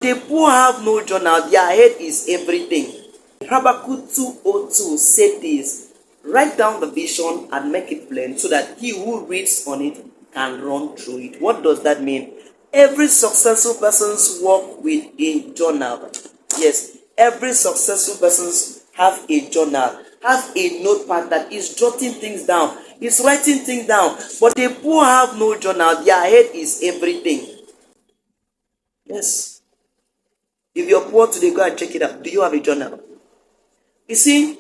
The poor have no journal, their head is everything. Habakkuk 2:02 said this: write down the vision and make it plain so that he who reads on it can run through it. What does that mean? Every successful person's work with a journal. Yes, every successful person's have a journal, have a notepad that is jotting things down, is writing things down. But the poor have no journal, their head is everything. Yes. If you're poor today, go and check it out. Do you have a journal? You see,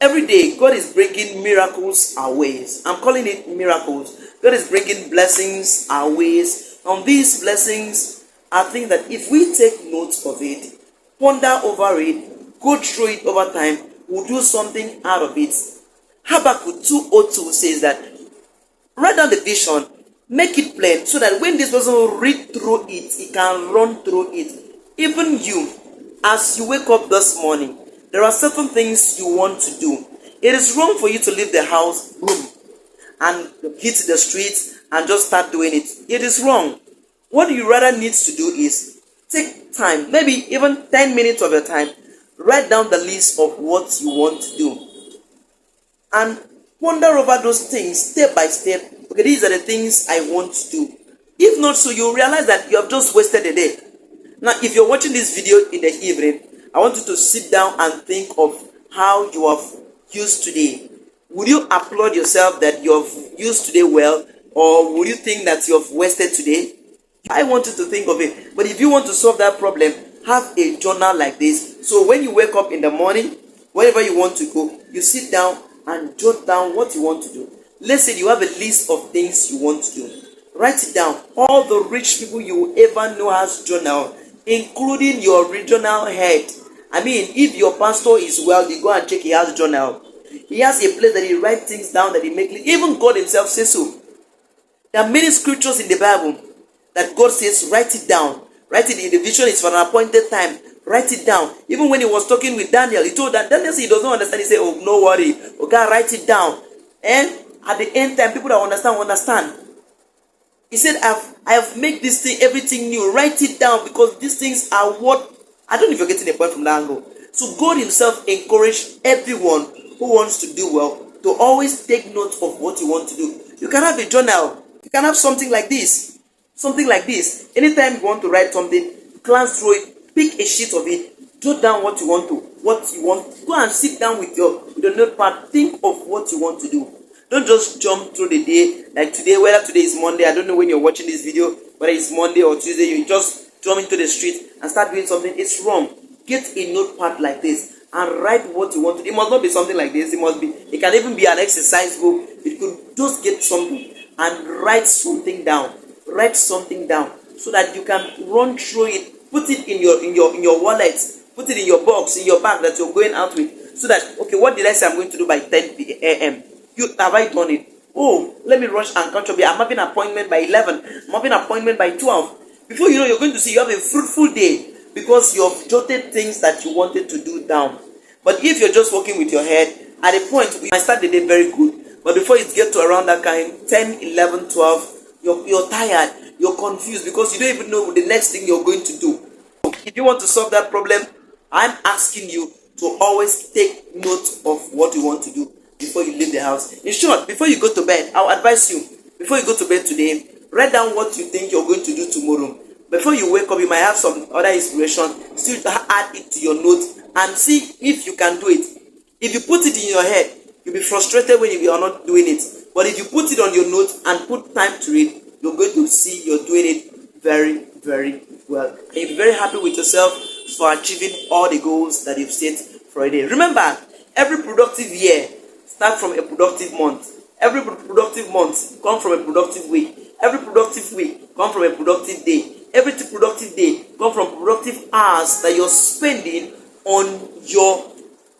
every day God is bringing miracles our ways. I'm calling it miracles. God is bringing blessings our ways. On these blessings, I think that if we take note of it, ponder over it, go through it over time, we'll do something out of it. Habakkuk 2:02 says that write down the vision, make it plain, so that when this person will read through it, he can run through it. Even you, as you wake up this morning, there are certain things you want to do. It is wrong for you to leave the house, boom, and hit the streets and just start doing it. It is wrong. What you rather need to do is take time, maybe even 10 minutes of your time, write down the list of what you want to do, and ponder over those things step by step. Okay, these are the things I want to do. If not so, you'll realize that you have just wasted a day. Now, if you're watching this video in the evening, I want you to sit down and think of how you have used today. Would you applaud yourself that you have used today well, or would you think that you have wasted today? I want you to think of it. But if you want to solve that problem, have a journal like this. So when you wake up in the morning, wherever you want to go, you sit down and jot down what you want to do. Let's say you have a list of things you want to do. Write it down. All the rich people you ever know has journal, including your regional head. I mean, if your pastor is wealthy, go and check he has journal. He has a place that he writes things down that he makes. Even God himself says so. There are many scriptures in the Bible that God says, write it down. Write it. The vision is for an appointed time. Write it down. Even when he was talking with Daniel, he told that Daniel said he does not understand. He said, oh, no worry. Okay, write it down. And at the end time, people that understand will understand. He said, I have made this thing, everything new. Write it down, because these things are what... I don't know if you're getting a point from that angle. So God himself encouraged everyone who wants to do well to always take note of what you want to do. You can have a journal. You can have something like this. Something like this. Anytime you want to write something, glance through it, pick a sheet of it, jot down what you want. Go and sit down with your notepad. Think of what you want to do. Don't just jump through the day. Like today, whether today is Monday, I don't know when you're watching this video, whether it's Monday or Tuesday, you just jump into the street and start doing something. It's wrong. Get a notepad like this and write what you want to do. It must not be something like this. It can even be an exercise book. It could just get something and write something down. Write something down so that you can run through it. Put it in your wallet. Put it in your box, in your bag that you're going out with. So that, okay, what did I say I'm going to do by 10 a.m.? Have I done it? Oh, let me rush and catch up. I'm having an appointment by 11. I'm having an appointment by 12. Before you know, you're going to see you have a fruitful day because you have jotted things that you wanted to do down. But if you're just working with your head, at a point, you might start the day very good. But before it gets to around that kind, 10, 11, 12, you're tired. You're confused because you don't even know the next thing you're going to do. If you want to solve that problem, I'm asking you to always take note of what you want to do before you leave the house. In short, before you go to bed, I'll advise you, before you go to bed today, write down what you think you're going to do tomorrow. Before you wake up, you might have some other inspiration. Still add it to your notes and see if you can do it. If you put it in your head, you'll be frustrated when you are not doing it. But if you put it on your notes and put time to read, you're going to see you're doing it very, very well. And you'll be very happy with yourself for achieving all the goals that you've set for a day. Remember, every productive year start from a productive month. Every productive month come from a productive week. Every productive week come from a productive day. Every productive day come from productive hours that you're spending on your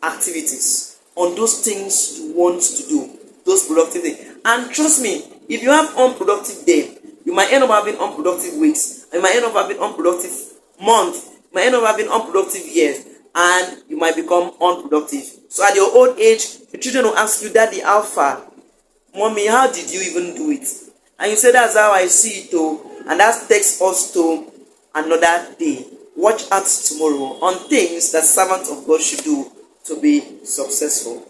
activities, on those things you want to do, those productive things. And trust me, if you have unproductive day, you might end up having unproductive weeks. You might end up having unproductive months. You might end up having unproductive years. And you might become unproductive. So at your old age, the children will ask you, Daddy, Alpha, Mommy, how did you even do it? And you say, that's how I see it too. And that takes us to another day. Watch out tomorrow on things that servants of God should do to be successful.